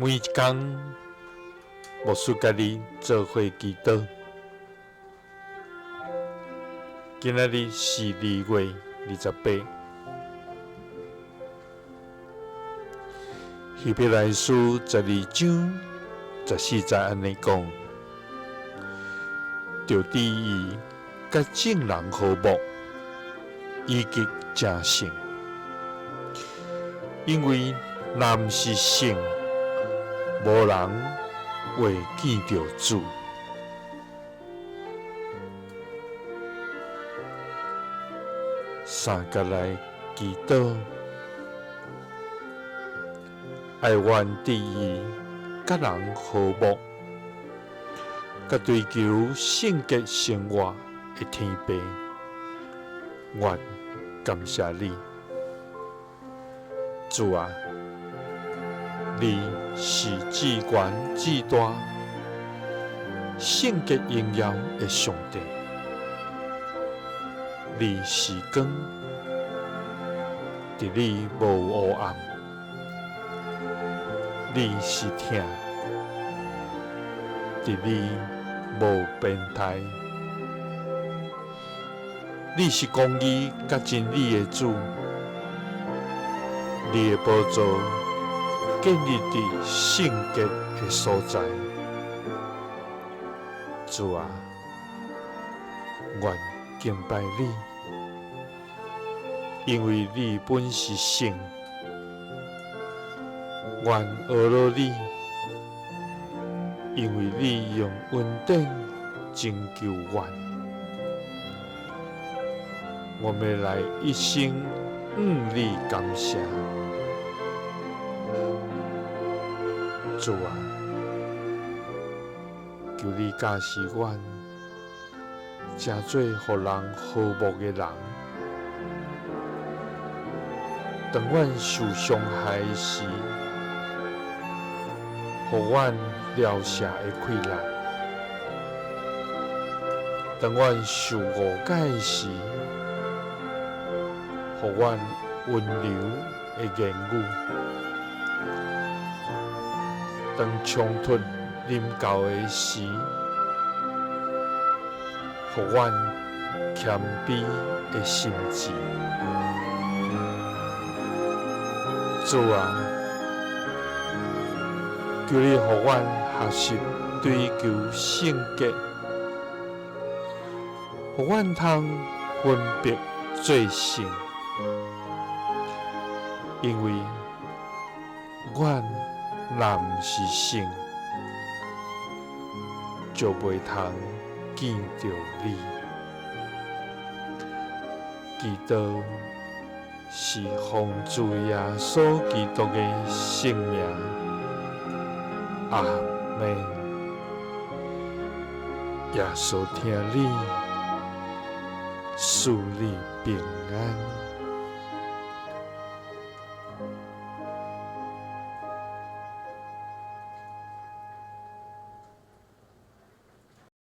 每一天，牧师甲你做伙祈祷。今仔日是2月28。希伯来书12章14节安尼讲：着知伊甲正人和睦，以及正圣，因为男是圣，无人会见着主。三甲来祈祷，爱愿知伊甲人和睦，甲追求圣洁生活的天父，愿感谢你，主啊！你是至高至大、圣洁荣耀的上帝。你是光，伫你无黑暗；你是疼，伫你无变态；你是公义甲真理的主。你的宝座建立伫圣洁的所在。主啊，愿敬拜你。因为你本是圣，愿学了你，因为你用恩典拯救阮。我们来一生你感谢，主啊，求你教示阮，成做互人和睦的人。当阮受伤害时，互阮疗舍的快乐；当阮受误解时，互阮温柔的言语；当冲突临到的时，互阮谦卑的心志。主啊，求你互阮学习追求圣洁，互阮通分别做圣，因为阮若毋是圣，就袂通见着你。祈禱是奉主耶穌基督的聖名，阿們。耶穌聽你，賜你平安。